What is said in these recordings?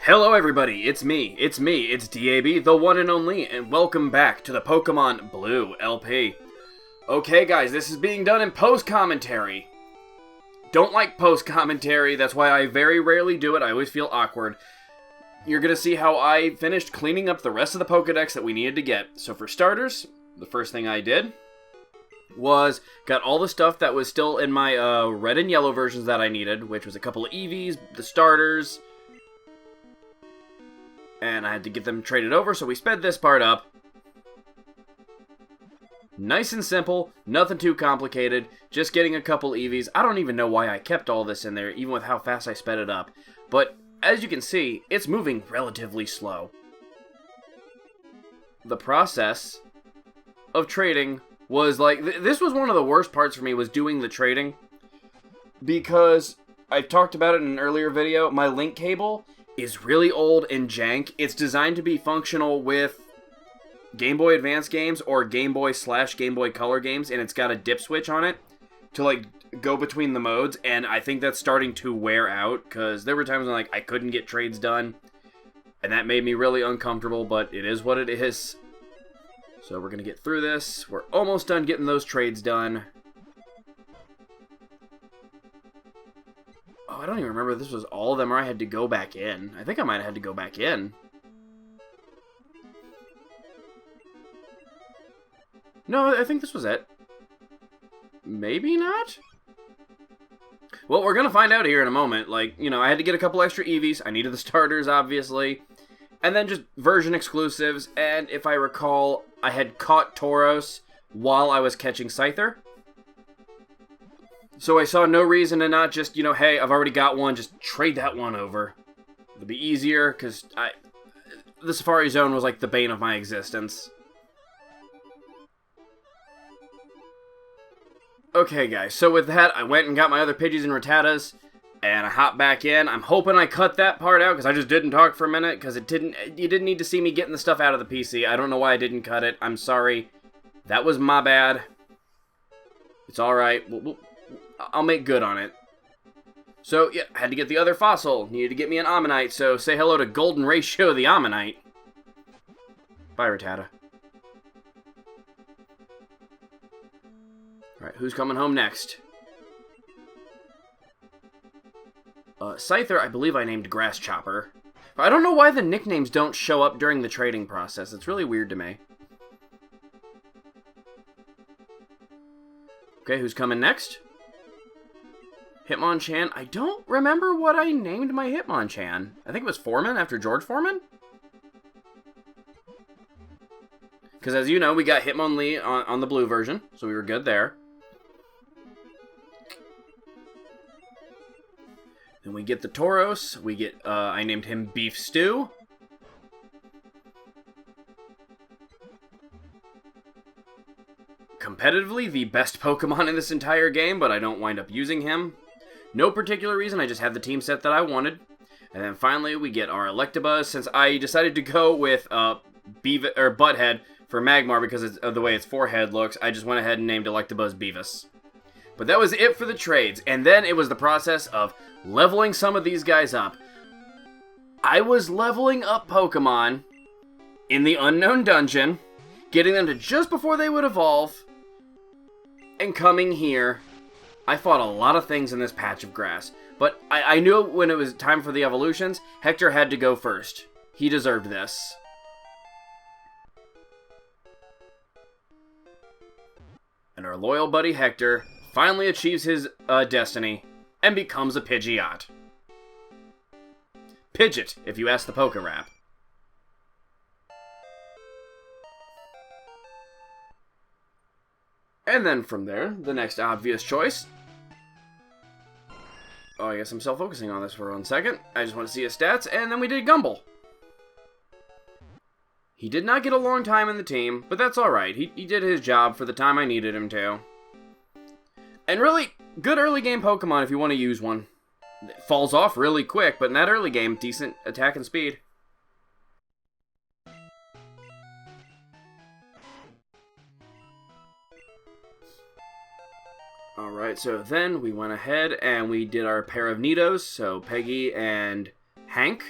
Hello everybody, it's me, it's Eeevee, the one and only, and welcome back to the Pokemon Blue LP. Okay guys, this is being done in post-commentary. Don't like post-commentary, that's why I very rarely do it, I always feel awkward. You're gonna see how I finished cleaning up the rest of the Pokedex that we needed to get. So for starters, the first thing I did was got all the stuff that was still in my red and yellow versions that I needed, which was a couple of Eevees, the starters, and I had to get them traded over, so we sped this part up. Nice and simple, nothing too complicated, just getting a couple Eevees. I don't even know why I kept all this in there, even with how fast I sped it up. But, as you can see, it's moving relatively slow. The process of trading was like, this was one of the worst parts for me, was doing the trading. Because, I talked about it in an earlier video, my link cable is really old and jank. It's designed to be functional with Game Boy Advance games or Game Boy / Game Boy Color games, and it's got a dip switch on it to like go between the modes, and I think that's starting to wear out because there were times when like I couldn't get trades done, and that made me really uncomfortable, but it is what it is. So we're gonna get through this. We're almost done getting those trades done. Oh, I don't even remember if this was all of them or I had to go back in. I think I might have had to go back in. No, I think this was it. Maybe not? Well, we're gonna find out here in a moment. Like, you know, I had to get a couple extra Eevees. I needed the starters, obviously. And then just version exclusives. And if I recall, I had caught Tauros while I was catching Scyther. So I saw no reason to not just, you know, hey, I've already got one, just trade that one over. It'll be easier, because the Safari Zone was like the bane of my existence. Okay, guys, so with that, I went and got my other Pidgeys and Rattatas, and I hopped back in. I'm hoping I cut that part out, because I just didn't talk for a minute, because you didn't need to see me getting the stuff out of the PC. I don't know why I didn't cut it. I'm sorry. That was my bad. It's alright. I'll make good on it. So, yeah, I had to get the other fossil. Needed to get me an Ammonite, so say hello to Golden Ratio the Ammonite. Bye, Rattata. Alright, who's coming home next? Scyther, I believe I named Grass Chopper. I don't know why the nicknames don't show up during the trading process. It's really weird to me. Okay, who's coming next? Hitmonchan. I don't remember what I named my Hitmonchan. I think it was Foreman after George Foreman? Because as you know, we got Hitmonlee on the blue version, so we were good there. Then we get the Tauros. We get, I named him Beef Stew. Competitively, the best Pokemon in this entire game, but I don't wind up using him. No particular reason, I just had the team set that I wanted. And then finally, we get our Electabuzz. Since I decided to go with Butthead for Magmar because of the way its forehead looks, I just went ahead and named Electabuzz Beavis. But that was it for the trades. And then it was the process of leveling some of these guys up. I was leveling up Pokemon in the Unknown Dungeon, getting them to just before they would evolve, and coming here. I fought a lot of things in this patch of grass, but I knew when it was time for the evolutions, Hector had to go first. He deserved this. And our loyal buddy Hector finally achieves his destiny and becomes a Pidgeot. Pidgeot, if you ask the Pokerap. And then from there, the next obvious choice. Oh, I guess I'm self-focusing on this for 1 second. I just want to see his stats, and then we did Gumball. He did not get a long time in the team, but that's alright. He did his job for the time I needed him to. And really, good early game Pokemon if you want to use one. It falls off really quick, but in that early game, decent attack and speed. Alright, so then we went ahead and we did our pair of Nidos, so Peggy and Hank.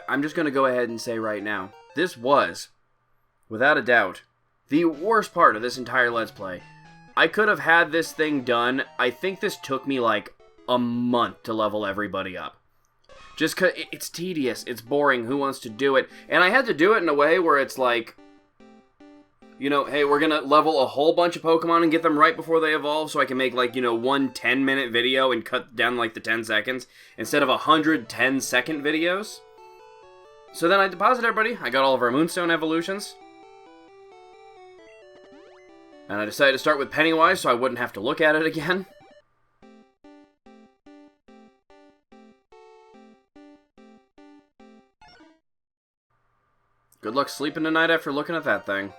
I'm just going to go ahead and say right now, this was, without a doubt, the worst part of this entire Let's Play. I could have had this thing done. I think this took me like a month to level everybody up. Just because it's tedious, it's boring, who wants to do it? And I had to do it in a way where it's like, you know, hey, we're going to level a whole bunch of Pokemon and get them right before they evolve so I can make, like, you know, one 10-minute video and cut down, like, the 10 seconds instead of 110-second videos. So then I deposited everybody. I got all of our Moonstone evolutions. And I decided to start with Pennywise so I wouldn't have to look at it again. Good luck sleeping tonight after looking at that thing.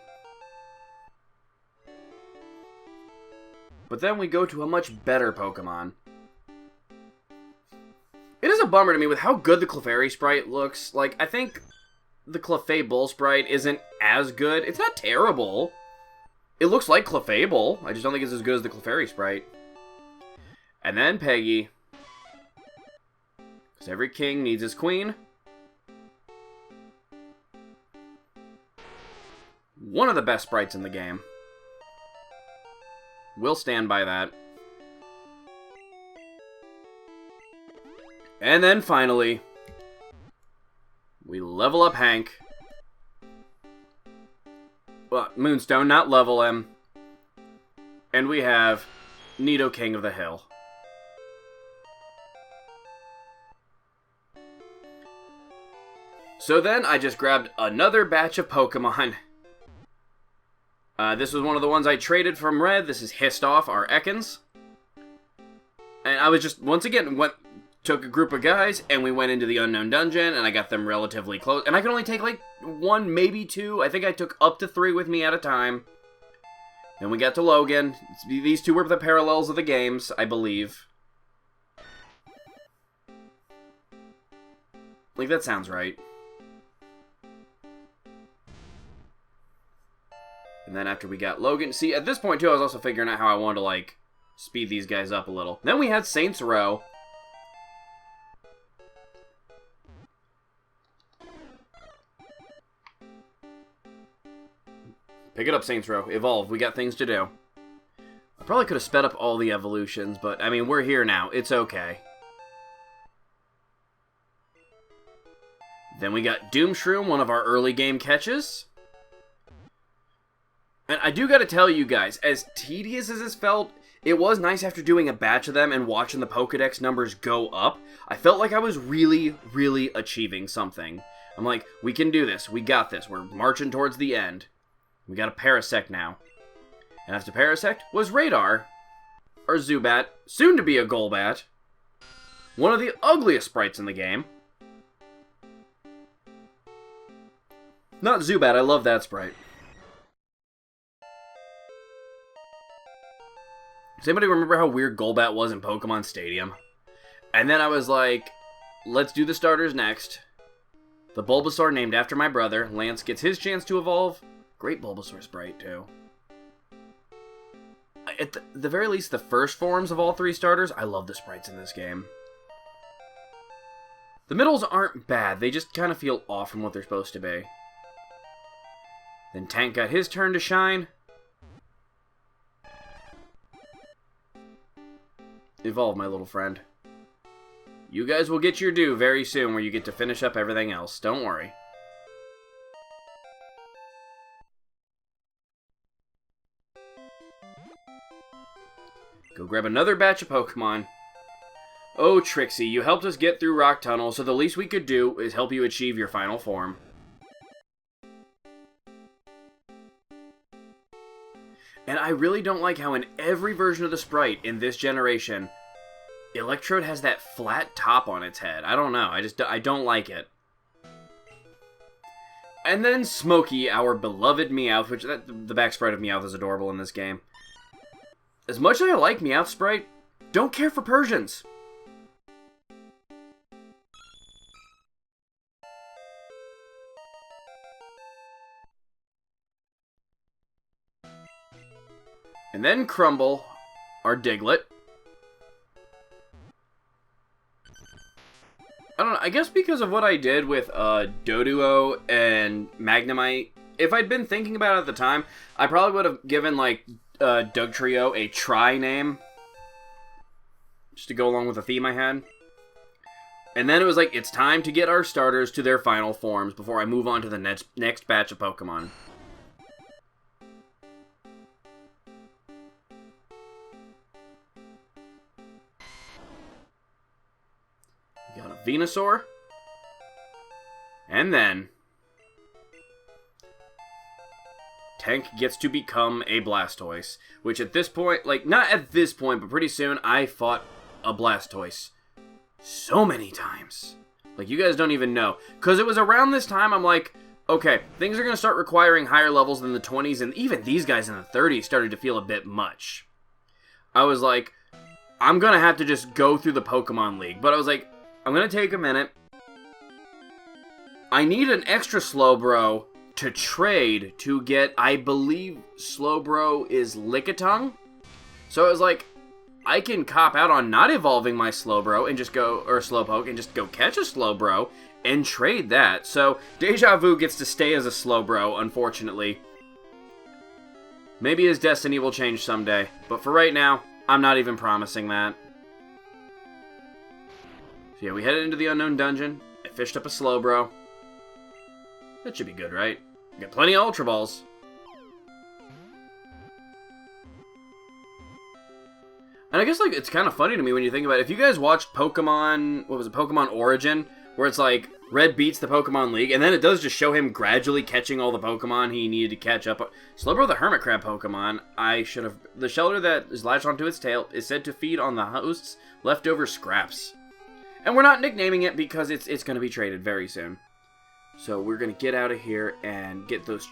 But then we go to a much better Pokemon. It is a bummer to me with how good the Clefairy sprite looks. Like, I think the Clefable sprite isn't as good. It's not terrible. It looks like Clefable. I just don't think it's as good as the Clefairy sprite. And then Peggy. Because every king needs his queen. One of the best sprites in the game. We'll stand by that. And then finally, we level up Hank. Well, Moonstone, not level him. And we have Nidoking of the Hill. So then I just grabbed another batch of Pokemon. This was one of the ones I traded from Red. This is Histoff, our Ekans. And I was just, once again, took a group of guys, and we went into the Unknown Dungeon, and I got them relatively close. And I could only take, like, one, maybe two. I think I took up to 3 with me at a time. Then we got to Logan. These two were the parallels of the games, I believe. Like, that sounds right. And then after we got Logan... See, at this point, too, I was also figuring out how I wanted to, like, speed these guys up a little. Then we had Saints Row. Pick it up, Saints Row. Evolve. We got things to do. I probably could have sped up all the evolutions, but, I mean, we're here now. It's okay. Then we got Doomshroom, one of our early game catches. And I do gotta tell you guys, as tedious as this felt, it was nice after doing a batch of them and watching the Pokedex numbers go up. I felt like I was really, really achieving something. I'm like, we can do this. We got this. We're marching towards the end. We got a Parasect now. And after Parasect was Radar, or Zubat, soon to be a Golbat. One of the ugliest sprites in the game. Not Zubat, I love that sprite. Does anybody remember how weird Golbat was in Pokemon Stadium? And then I was like, let's do the starters next. The Bulbasaur named after my brother. Lance gets his chance to evolve. Great Bulbasaur sprite, too. At the very least, the first forms of all 3 starters, I love the sprites in this game. The middles aren't bad. They just kind of feel off from what they're supposed to be. Then Tank got his turn to shine. Evolve, my little friend. You guys will get your due very soon where you get to finish up everything else. Don't worry. Go grab another batch of Pokemon. Oh, Trixie, you helped us get through Rock Tunnel, so the least we could do is help you achieve your final form. And I really don't like how in every version of the sprite in this generation, Electrode has that flat top on its head. I don't know. I don't like it. And then Smokey, our beloved Meowth, which the back sprite of Meowth is adorable in this game. As much as I like Meowth sprite, don't care for Persians. And then Crumble, our Diglett. I don't know, I guess because of what I did with Doduo and Magnemite, if I'd been thinking about it at the time, I probably would have given, like, Dugtrio a try name. Just to go along with the theme I had. And then it was like, it's time to get our starters to their final forms before I move on to the next batch of Pokemon. We got a Venusaur. And then Tank gets to become a Blastoise. Which at this point, like, not at this point, but pretty soon, I fought a Blastoise so many times. Like, you guys don't even know. Because it was around this time, I'm like, okay, things are going to start requiring higher levels than the 20s, and even these guys in the 30s started to feel a bit much. I was like, I'm going to have to just go through the Pokemon League. But I was like, I'm going to take a minute. I need an extra Slowbro to trade to get, I believe Slowbro is Lickitung. So I was like, I can cop out on not evolving my Slowbro and just go, or Slowpoke, and just go catch a Slowbro and trade that. So Deja Vu gets to stay as a Slowbro, unfortunately. Maybe his destiny will change someday, but for right now, I'm not even promising that. So yeah, we headed into the unknown dungeon. I fished up a Slowbro. That should be good, right? We got plenty of Ultra Balls. And I guess, like, it's kind of funny to me when you think about it. If you guys watched Pokemon, what was it, Pokemon Origin, where it's like, Red beats the Pokemon League, and then it does just show him gradually catching all the Pokemon he needed to catch up. Slowbro the Hermit Crab Pokemon, I should have... The shelter that is latched onto its tail is said to feed on the host's leftover scraps. And we're not nicknaming it because it's going to be traded very soon. So we're going to get out of here and get those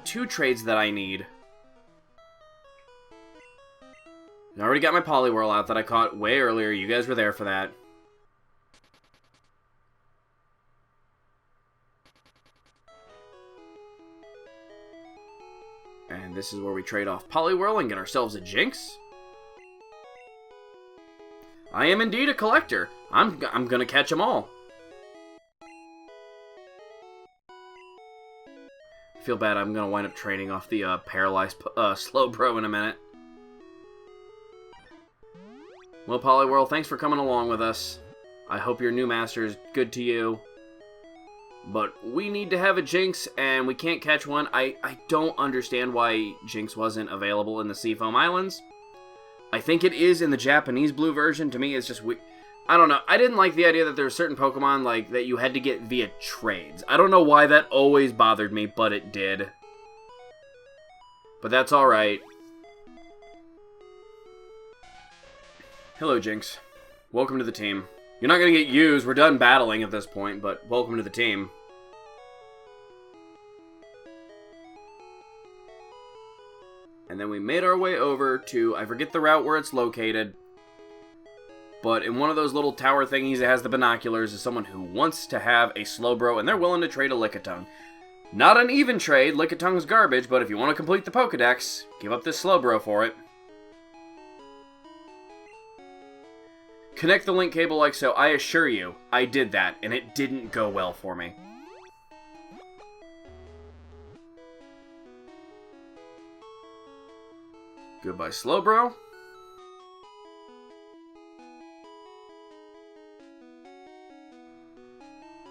2 trades that I need. I already got my Poliwhirl out that I caught way earlier. You guys were there for that. And this is where we trade off Poliwhirl and get ourselves a Jinx. I am indeed a collector. I'm gonna catch them all. I feel bad. I'm gonna wind up trading off the paralyzed Slowbro in a minute. Well, Poliwhirl, thanks for coming along with us. I hope your new master is good to you. But we need to have a Jinx, and we can't catch one. I don't understand why Jinx wasn't available in the Seafoam Islands. I think it is in the Japanese blue version. To me, it's just... I don't know. I didn't like the idea that there were certain Pokemon like that you had to get via trades. I don't know why that always bothered me, but it did. But that's alright. Hello, Jinx. Welcome to the team. You're not going to get used. We're done battling at this point, but welcome to the team. And then we made our way over to, I forget the route where it's located, but in one of those little tower thingies that has the binoculars is someone who wants to have a Slowbro, and they're willing to trade a Lickitung. Not an even trade. Lickitung's garbage, but if you want to complete the Pokedex, give up this Slowbro for it. Connect the link cable like so. I assure you, I did that, and it didn't go well for me. Goodbye, Slowbro.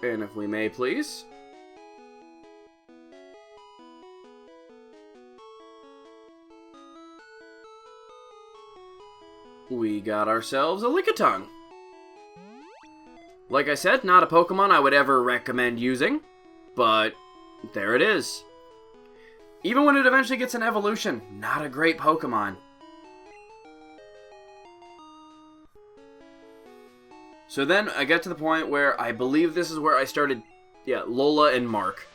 And if we may, please. We got ourselves a Lickitung. Like I said, not a Pokemon I would ever recommend using, but there it is. Even when it eventually gets an evolution, not a great Pokemon. So then I get to the point where I believe this is where I started, yeah, Lola and Mark.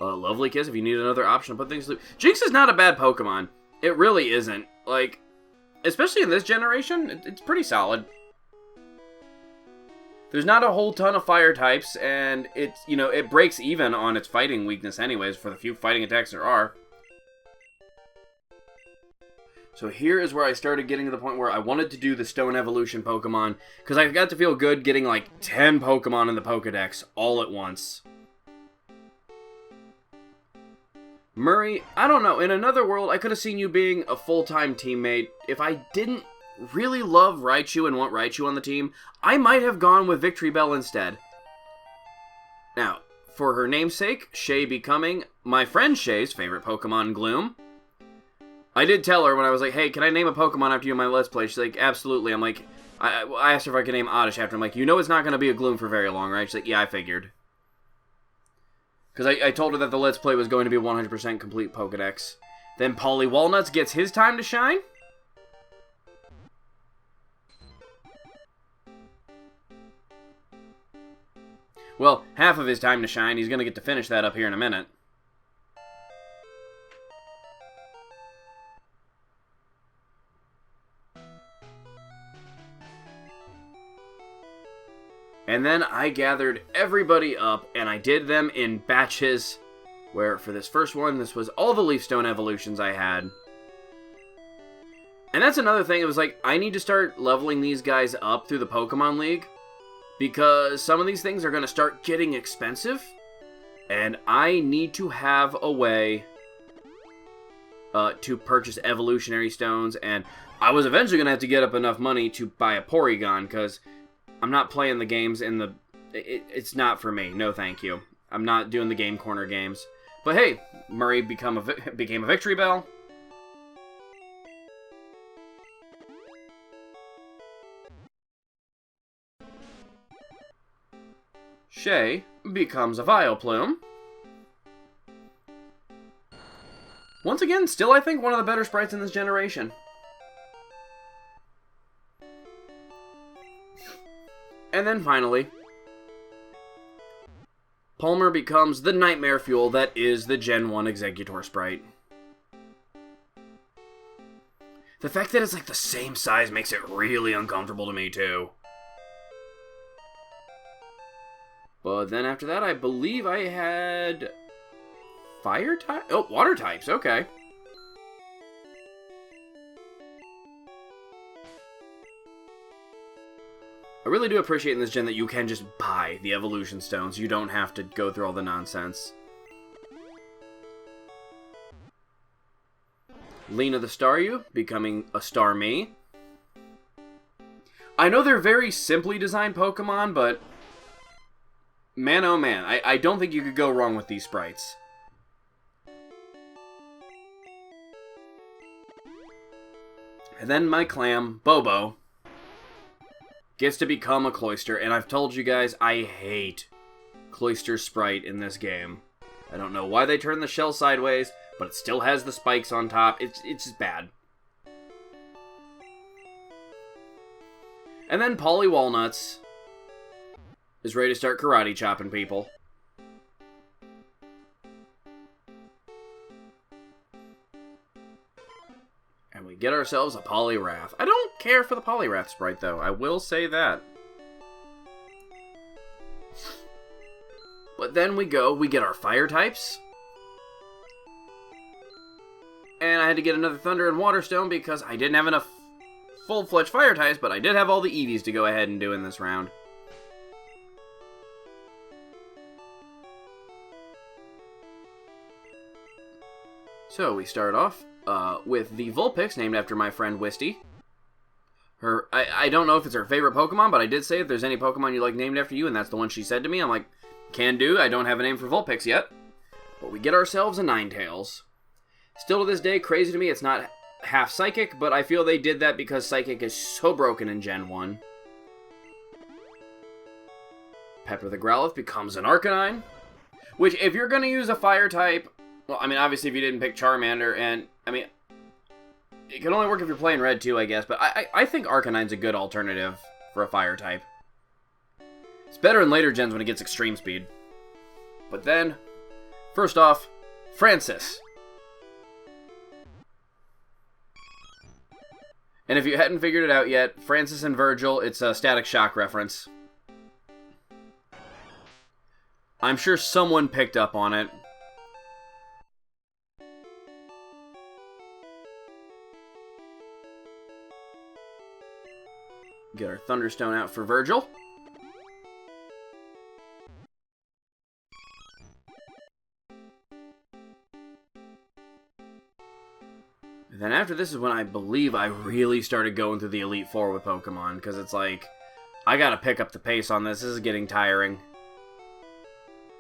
Lovely Kiss, if you need another option to put things through. Jinx is not a bad Pokemon. It really isn't. Like, especially in this generation, it's pretty solid. There's not a whole ton of fire types, and it's, you know, it breaks even on its fighting weakness anyways, for the few fighting attacks there are. So here is where I started getting to the point where I wanted to do the Stone Evolution Pokemon, because I got to feel good getting like 10 Pokemon in the Pokedex all at once. Murray, I don't know, in another world, I could have seen you being a full-time teammate. If I didn't really love Raichu and want Raichu on the team, I might have gone with Victory Bell instead. Now, for her namesake, Shay becoming my friend Shay's favorite Pokemon, Gloom. I did tell her when I was like, hey, can I name a Pokemon after you in my Let's Play? She's like, absolutely. I'm like, I asked her if I could name Oddish after. I'm like, you know it's not going to be a Gloom for very long, right? She's like, yeah, I figured. Because I told her that the Let's Play was going to be a 100% complete Pokedex. Then Polly Walnuts gets his time to shine. Well, half of his time to shine. He's going to get to finish that up here in a minute. And then I gathered everybody up, and I did them in batches, where for this first one, this was all the Leaf Stone evolutions I had. And that's another thing, it was like, I need to start leveling these guys up through the Pokemon League, because some of these things are going to start getting expensive, and I need to have a way to purchase evolutionary stones, and I was eventually going to have to get up enough money to buy a Porygon, because I'm not playing the games in the... It's not for me. No, thank you. I'm not doing the Game Corner games. But hey, Murray became a Victory Bell. Shay becomes a Vileplume. Once again, still I think one of the better sprites in this generation. And then finally, Palmer becomes the Nightmare Fuel that is the Gen 1 Exeggutor sprite. The fact that it's like the same size makes it really uncomfortable to me too. But then after that, I believe I had fire type? Oh, water types, okay. I really do appreciate in this gen that you can just buy the evolution stones. You don't have to go through all the nonsense. Lena the Staryu becoming a Starmie. I know they're very simply designed Pokemon, but man oh man, I don't think you could go wrong with these sprites. And then my clam, Bobo, gets to become a Cloyster, and I've told you guys, I hate Cloyster sprite in this game. I don't know why they turned the shell sideways, but it still has the spikes on top. It's just bad. And then Polly Walnuts is ready to start karate chopping people. And we get ourselves a Poliwrath. I don't care for the Poliwrath sprite, though. I will say that. But then we get our fire types. And I had to get another Thunder and Water Stone because I didn't have enough full-fledged fire types, but I did have all the Eevees to go ahead and do in this round. So we start off with the Vulpix, named after my friend Wisty. I don't know if it's her favorite Pokemon, but I did say if there's any Pokemon you like named after you, and that's the one she said to me. I'm like, can do. I don't have a name for Vulpix yet. But we get ourselves a Ninetales. Still to this day, crazy to me, it's not half Psychic, but I feel they did that because Psychic is so broken in Gen 1. Pepper the Growlithe becomes an Arcanine, which, if you're going to use a Fire type, well, I mean, obviously if you didn't pick Charmander, and, I mean, it can only work if you're playing Red too, I guess, but I think Arcanine's a good alternative for a Fire type. It's better in later gens when it gets Extreme Speed. But then, first off, Francis. And if you hadn't figured it out yet, Francis and Virgil, it's a Static Shock reference. I'm sure someone picked up on it. . Get our Thunderstone out for Virgil. And then after this is when I believe I really started going through the Elite Four with Pokemon, because it's like, I gotta pick up the pace on this. This is getting tiring.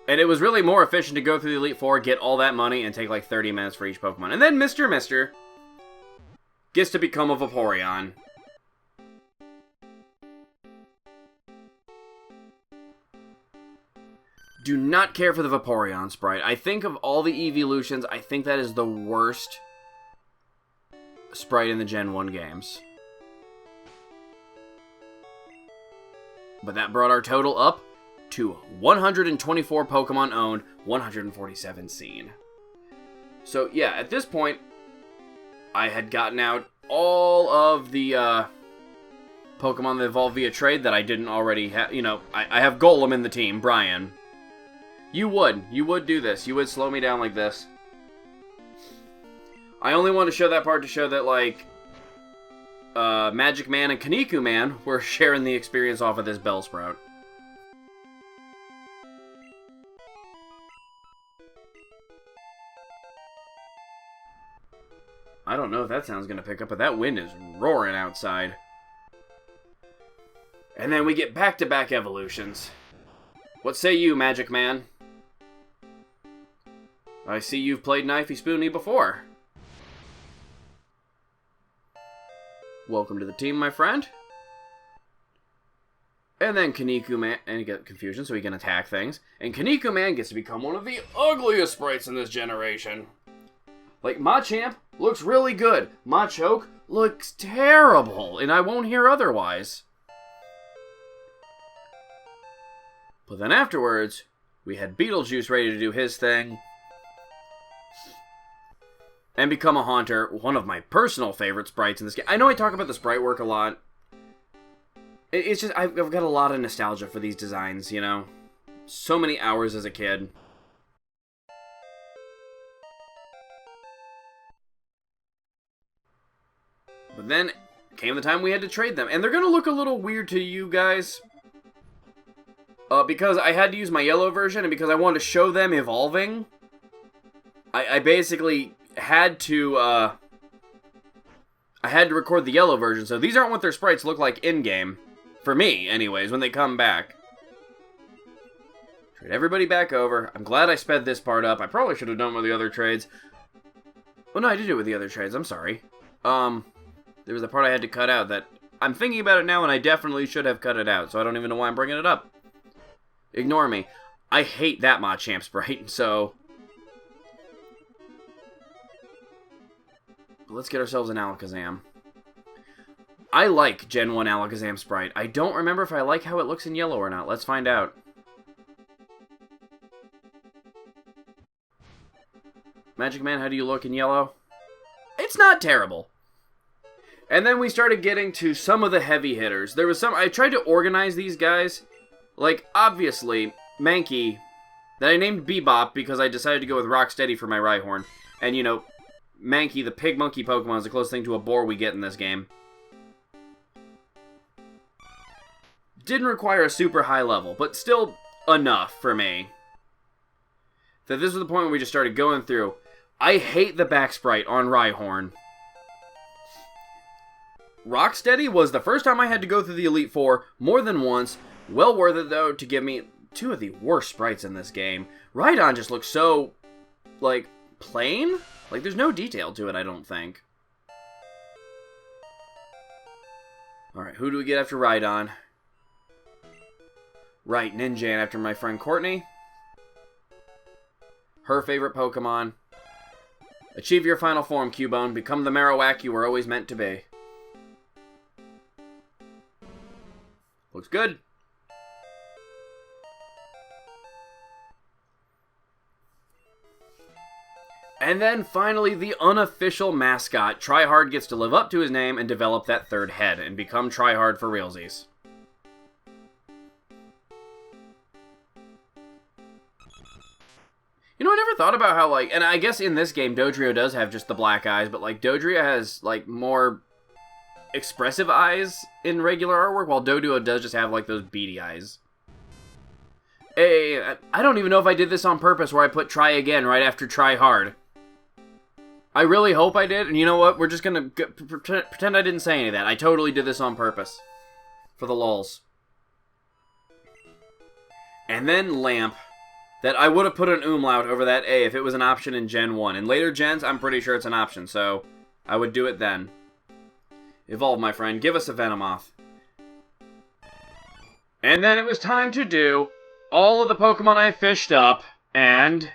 And it was really more efficient to go through the Elite Four, get all that money, and take like 30 minutes for each Pokemon. And then Mr. Mister gets to become a Vaporeon. Do not care for the Vaporeon sprite. I think of all the evolutions, I think that is the worst sprite in the Gen 1 games. But that brought our total up to 124 Pokemon owned, 147 seen. So yeah, at this point, I had gotten out all of the Pokemon that evolved via trade that I didn't already have. You know, I have Golem in the team, Brian. You would do this. You would slow me down like this. I only want to show that part to show that, like, Magic Man and Kaniku Man were sharing the experience off of this Bellsprout. I don't know if that sound's going to pick up, but that wind is roaring outside. And then we get back-to-back evolutions. What say you, Magic Man? I see you've played Knifey Spoony before. Welcome to the team, my friend. And then Kaniku Man, and you get confusion, so he can attack things. And Kaniku Man gets to become one of the ugliest sprites in this generation. Like, Machamp looks really good. Machoke looks terrible, and I won't hear otherwise. But then afterwards, we had Beetlejuice ready to do his thing. And become a Haunter, one of my personal favorite sprites in this game. I know I talk about the sprite work a lot. It's just, I've got a lot of nostalgia for these designs, you know? So many hours as a kid. But then came the time we had to trade them. And they're going to look a little weird to you guys. Because I had to use my yellow version, and because I wanted to show them evolving, I basically had to record the yellow version, so these aren't what their sprites look like in-game. For me, anyways, when they come back. Trade everybody back over. I'm glad I sped this part up. I probably should have done with the other trades. Well, no, I did do it with the other trades. I'm sorry. There was a part I had to cut out that I'm thinking about it now, and I definitely should have cut it out, so I don't even know why I'm bringing it up. Ignore me. I hate that Machamp sprite, so... Let's get ourselves an Alakazam. I like Gen 1 Alakazam sprite. I don't remember if I like how it looks in yellow or not. Let's find out. Magic Man, how do you look in yellow? It's not terrible. And then we started getting to some of the heavy hitters. There was some... I tried to organize these guys. Like, obviously, Mankey, that I named Bebop because I decided to go with Rocksteady for my Rhyhorn. And, you know, Mankey, the pig monkey Pokemon, is the closest thing to a boar we get in this game. Didn't require a super high level, but still enough for me. That this was the point where we just started going through. I hate the back sprite on Rhyhorn. Rocksteady was the first time I had to go through the Elite Four more than once. Well worth it, though, to give me two of the worst sprites in this game. Rhydon just looks so, like, plain? Like, there's no detail to it, I don't think. Alright, who do we get after Rhydon? Right, Ninjan after my friend Courtney. Her favorite Pokemon. Achieve your final form, Cubone. Become the Marowak you were always meant to be. Looks good. And then, finally, the unofficial mascot. Tryhard gets to live up to his name and develop that third head and become Tryhard for realsies. You know, I never thought about how, like... And I guess in this game, Dodrio does have just the black eyes, but, like, Dodrio has, like, more expressive eyes in regular artwork, while Doduo does just have, like, those beady eyes. Hey, I don't even know if I did this on purpose, where I put try again right after try hard. I really hope I did, and you know what? We're just gonna pretend I didn't say any of that. I totally did this on purpose. For the lulz. And then Lamp. That I would have put an umlaut over that A if it was an option in Gen 1. In later gens, I'm pretty sure it's an option, so I would do it then. Evolve, my friend. Give us a Venomoth. And then it was time to do all of the Pokemon I fished up, and...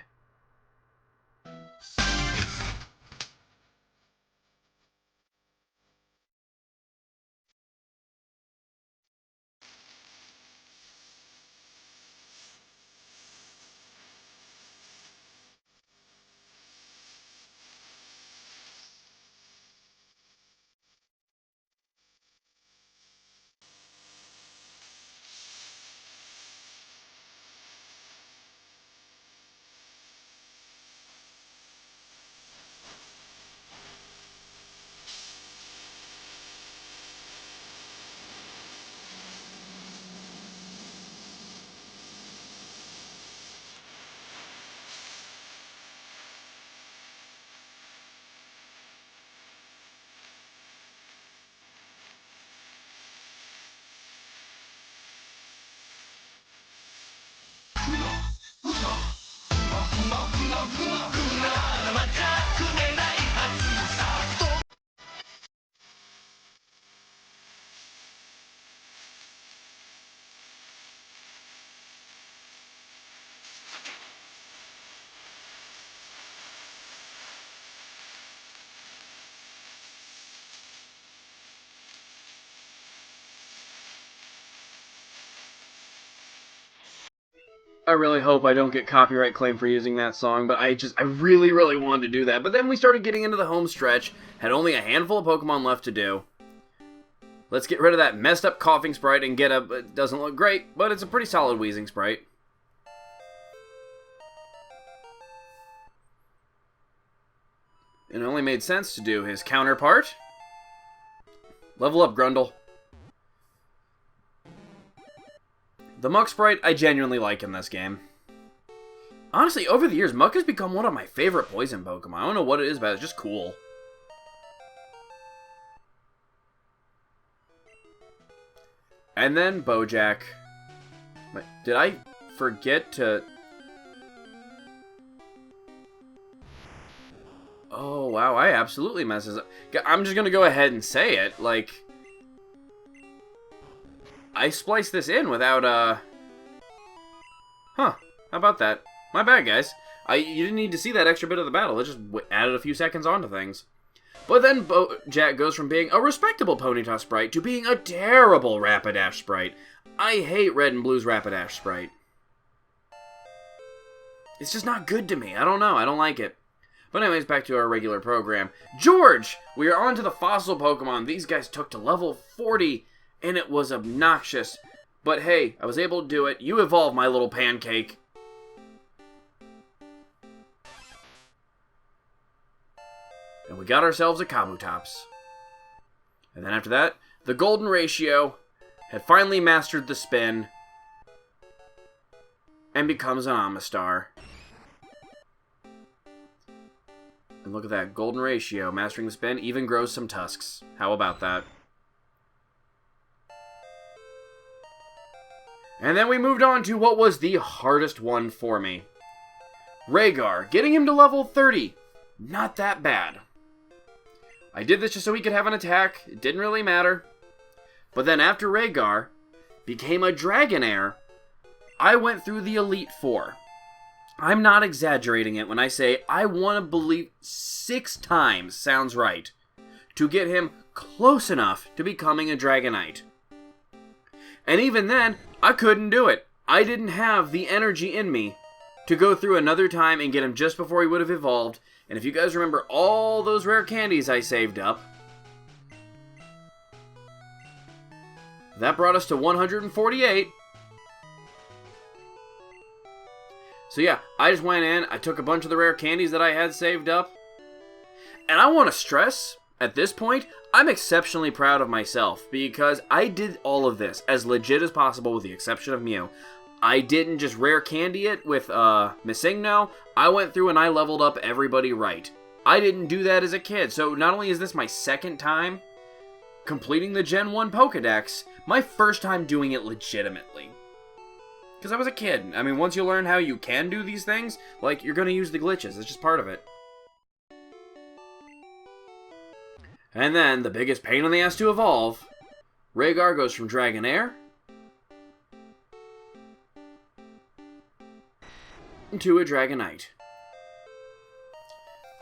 I really hope I don't get copyright claim for using that song, but I really, really wanted to do that. But then we started getting into the home stretch, had only a handful of Pokemon left to do. Let's get rid of that messed up coughing sprite and get a... It doesn't look great, but it's a pretty solid wheezing sprite. It only made sense to do his counterpart. Level up, Grundle. The Muck sprite, I genuinely like in this game. Honestly, over the years, Muck has become one of my favorite poison Pokemon. I don't know what it is, but it's just cool. And then Bojack. Did I forget to... Oh, wow, I absolutely messes up. I'm just gonna go ahead and say it, like... I spliced this in without, Huh, how about that? My bad, guys. You didn't need to see that extra bit of the battle. It just added a few seconds onto things. But then Jack goes from being a respectable Ponyta sprite to being a terrible Rapidash sprite. I hate Red and Blue's Rapidash sprite. It's just not good to me. I don't know. I don't like it. But anyways, back to our regular program. George! We are on to the fossil Pokemon. These guys took to level 40... and it was obnoxious. But hey, I was able to do it. You evolve, my little pancake. And we got ourselves a Kabutops. And then after that, the Golden Ratio had finally mastered the spin and becomes an Amistar. And look at that, Golden Ratio, mastering the spin, even grows some tusks. How about that? And then we moved on to what was the hardest one for me. Rhaegar, getting him to level 30. Not that bad. I did this just so he could have an attack. It didn't really matter. But then after Rhaegar became a Dragonair, I went through the Elite Four. I'm not exaggerating it when I say I want to believe 6 times sounds right to get him close enough to becoming a Dragonite. And even then, I couldn't do it. I didn't have the energy in me to go through another time and get him just before he would have evolved. And if you guys remember all those rare candies I saved up, that brought us to 148. So yeah, I just went in, I took a bunch of the rare candies that I had saved up. And I want to stress, At this point, I'm exceptionally proud of myself because I did all of this as legit as possible with the exception of Mew. I didn't just rare candy it with Missingno. I went through and I leveled up everybody right. I didn't do that as a kid, so not only is this my second time completing the Gen 1 Pokedex, my first time doing it legitimately. Because I was a kid. I mean, once you learn how you can do these things, like, you're going to use the glitches. It's just part of it. And then, the biggest pain in the ass to evolve, Rhaegar goes from Dragonair to a Dragonite.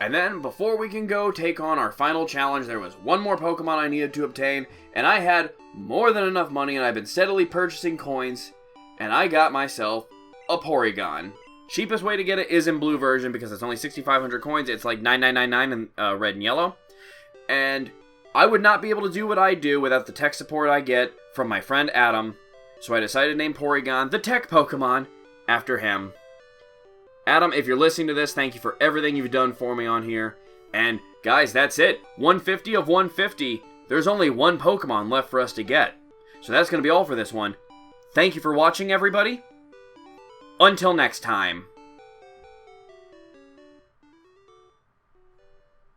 And then, before we can go take on our final challenge, there was one more Pokemon I needed to obtain, and I had more than enough money, and I've been steadily purchasing coins, and I got myself a Porygon. Cheapest way to get it is in blue version, because it's only 6,500 coins. It's like 9,999 in red and yellow. And I would not be able to do what I do without the tech support I get from my friend Adam, so I decided to name Porygon, the tech Pokemon, after him. Adam, if you're listening to this, thank you for everything you've done for me on here. And guys, that's it. 150 of 150. There's only one Pokemon left for us to get. So that's going to be all for this one. Thank you for watching, everybody. Until next time.